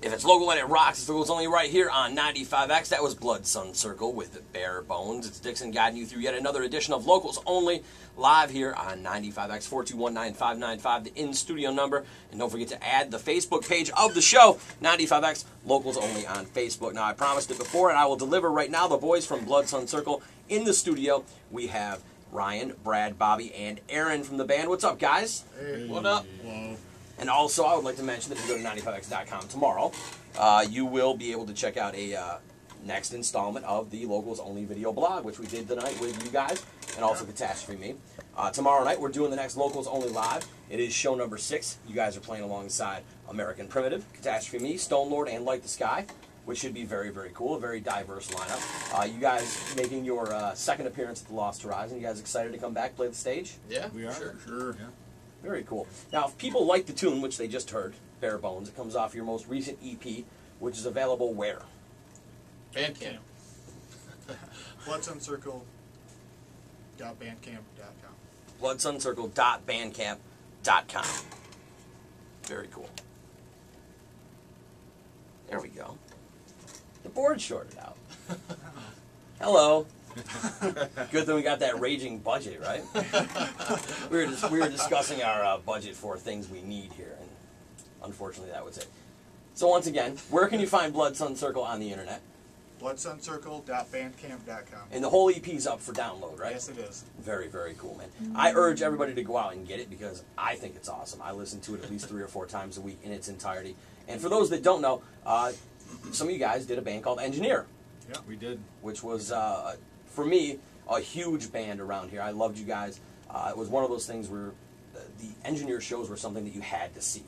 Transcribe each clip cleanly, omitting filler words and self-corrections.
If it's local and it rocks, it's locals only right here on 95X. That was Blood Sun Circle with Bare Bones. It's Dixon guiding you through yet another edition of Locals Only, live here on 95X, 4219595, the in-studio number. And don't forget to add the Facebook page of the show, 95X, Locals Only on Facebook. Now, I promised it before, and I will deliver right now. The boys from Blood Sun Circle in the studio. We have Ryan, Brad, Bobby, and Aaron from the band. What's up, guys? Hey. What up? Whoa. And also, I would like to mention that if you go to 95x.com tomorrow, you will be able to check out a next installment of the Locals Only video blog, which we did tonight with you guys, and also Catastrophe Me. Tomorrow night, we're doing the next Locals Only live. It is show number 6. You guys are playing alongside American Primitive, Catastrophe Me, Stone Lord, and Light the Sky, which should be very, very cool. A very diverse lineup. You guys making your second appearance at the Lost Horizon. You guys excited to come back, play the stage? Yeah, We are? Sure. Yeah. Very cool. Now, if people like the tune, which they just heard, Bare Bones, it comes off your most recent EP, which is available where? Bandcamp. bloodsuncircle.bandcamp.com. bloodsuncircle.bandcamp.com. Very cool. There we go. The board's shorted out. Hello. Good thing we got that raging budget, right? we were discussing our budget for things we need here, and unfortunately that was it. So once again, where can you find Blood Sun Circle on the internet? bloodsuncircle.bandcamp.com. And the whole EP's up for download, right? Yes, it is. Very, very cool, man. I urge everybody to go out and get it because I think it's awesome. I listen to it at least 3 or 4 times a week in its entirety. And for those that don't know, some of you guys did a band called Engineer, Yeah, we did. which was, for me, a huge band around here. I loved you guys. It was one of those things where the Engineer shows were something that you had to see.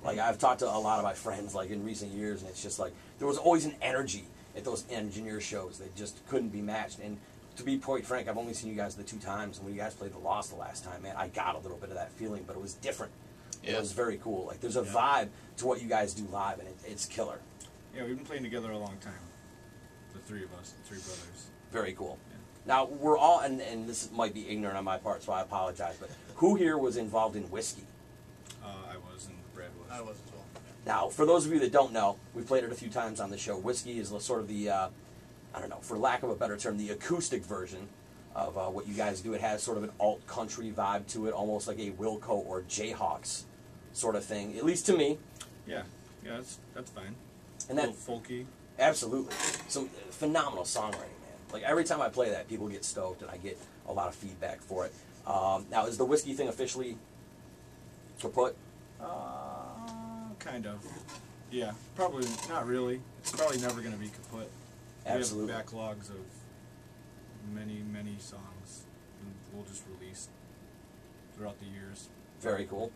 Like, I've talked to a lot of my friends, like, in recent years, and it's just like, there was always an energy at those Engineer shows that just couldn't be matched. And to be quite frank, I've only seen you guys the 2 times, and when you guys played The Lost the last time, man, I got a little bit of that feeling, but it was different. Yeah. It was very cool. Like, there's a Yeah. vibe to what you guys do live, and it's killer. Yeah, we've been playing together a long time. The 3 of us, the 3 brothers. Very cool. Yeah. Now, we're all, and this might be ignorant on my part, so I apologize, but who here was involved in whiskey? I was and Brad was. I was as well. Now, for those of you that don't know, we've played it a few times on the show. Whiskey is sort of the, I don't know, for lack of a better term, the acoustic version of what you guys do. It has sort of an alt-country vibe to it, almost like a Wilco or Jayhawks sort of thing, at least to me. Yeah, that's fine. And a that, little folky. absolutely, some phenomenal songwriting, man. Like, every time I play that, people get stoked, and I get a lot of feedback for it. Now, is the whiskey thing officially kaput? Kind of. Yeah, probably not really. It's probably never going to be kaput. Absolutely. We have backlogs of many, many songs, and we'll just release throughout the years. Very cool.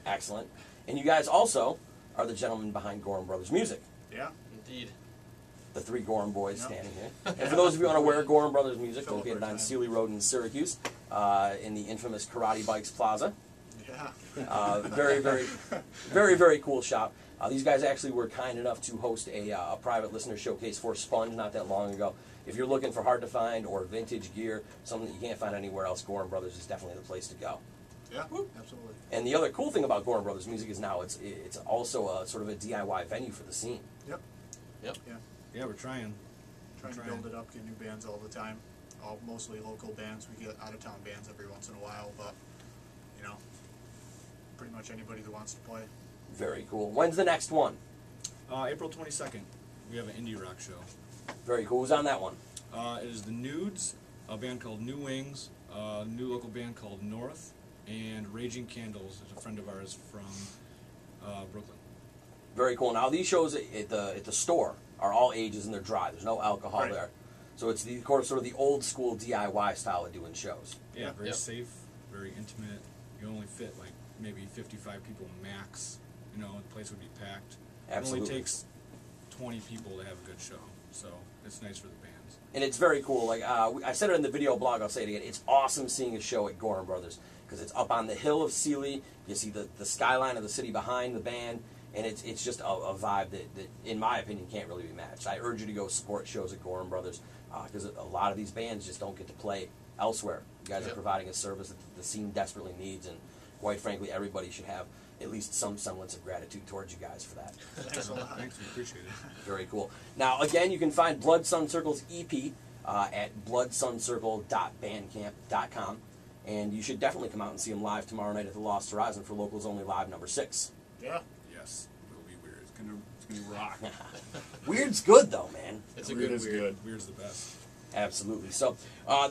Excellent. And you guys also are the gentlemen behind Gorham Brothers Music. Yeah. Indeed. The 3 Gorham boys Yep. standing here. And for those of you unaware, Gorham Brothers Music, Philip located on Time. Sealy Road in Syracuse, in the infamous Karate Bikes Plaza. Yeah. Very, very, very, very cool shop. These guys actually were kind enough to host a private listener showcase for Sponge not that long ago. If you're looking for hard to find or vintage gear, something that you can't find anywhere else, Gorham Brothers is definitely the place to go. Yeah, absolutely. And the other cool thing about Gorham Brothers Music is now it's also a sort of a DIY venue for the scene. Yep. Yep. Yeah. Yeah, we're trying. Trying to build it up, get new bands all the time. All mostly local bands. We get out of town bands every once in a while, but you know, pretty much anybody that wants to play. Very cool. When's the next one? April 22nd, we have an indie rock show. Very cool. Who's on that one? It is the Nudes, a band called New Wings, a new local band called North, and Raging Candles is a friend of ours from Brooklyn. Very cool. Now these shows at the store are all ages and they're dry. There's no alcohol Right. there, so it's the sort of the old school DIY style of doing shows. Yeah, very Yep. safe, very intimate. You only fit like maybe 55 people max. You know, the place would be packed. Absolutely. It only takes 20 people to have a good show, so it's nice for the bands. And it's very cool. Like I said it in the video blog, I'll say it again. It's awesome seeing a show at Gorham Brothers because it's up on the hill of Sealy. You see the skyline of the city behind the band, and it's just a vibe that, in my opinion, can't really be matched. I urge you to go support shows at Gorham Brothers because a lot of these bands just don't get to play elsewhere. You guys are Yep. providing a service that the scene desperately needs, and quite frankly, everybody should have. at least some semblance of gratitude towards you guys for that. Thanks a lot. Thanks, we appreciate it. Very cool. Now, again, you can find Blood Sun Circle's EP at bloodsuncircle.bandcamp.com, and you should definitely come out and see them live tomorrow night at the Lost Horizon for Locals Only Live number 6. Yeah. Yes, it will be weird. It's gonna rock. Weird's good, though, man. It's a Weird good is weird. good. Weird's the best. Absolutely. So,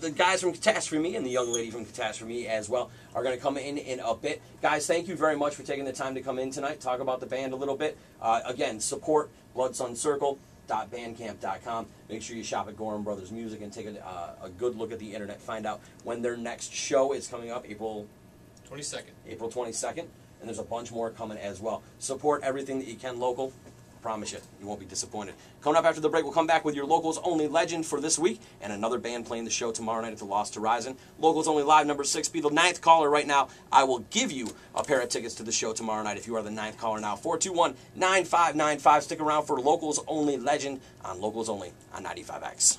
the guys from Catastrophe Me and the young lady from Catastrophe Me as well are going to come in a bit. Guys, thank you very much for taking the time to come in tonight, talk about the band a little bit. Again, support bloodsuncircle.bandcamp.com. Make sure you shop at Gorham Brothers Music and take a good look at the internet. Find out when their next show is coming up, April 22nd. And there's a bunch more coming as well. Support everything that you can local. Promise you, you won't be disappointed. Coming up after the break, we'll come back with your Locals Only legend for this week and another band playing the show tomorrow night at the Lost Horizon. Locals Only Live number 6. Be the 9th caller right now. I will give you a pair of tickets to the show tomorrow night if you are the 9th caller now. 421-9595. Stick around for Locals Only legend on Locals Only on 95X.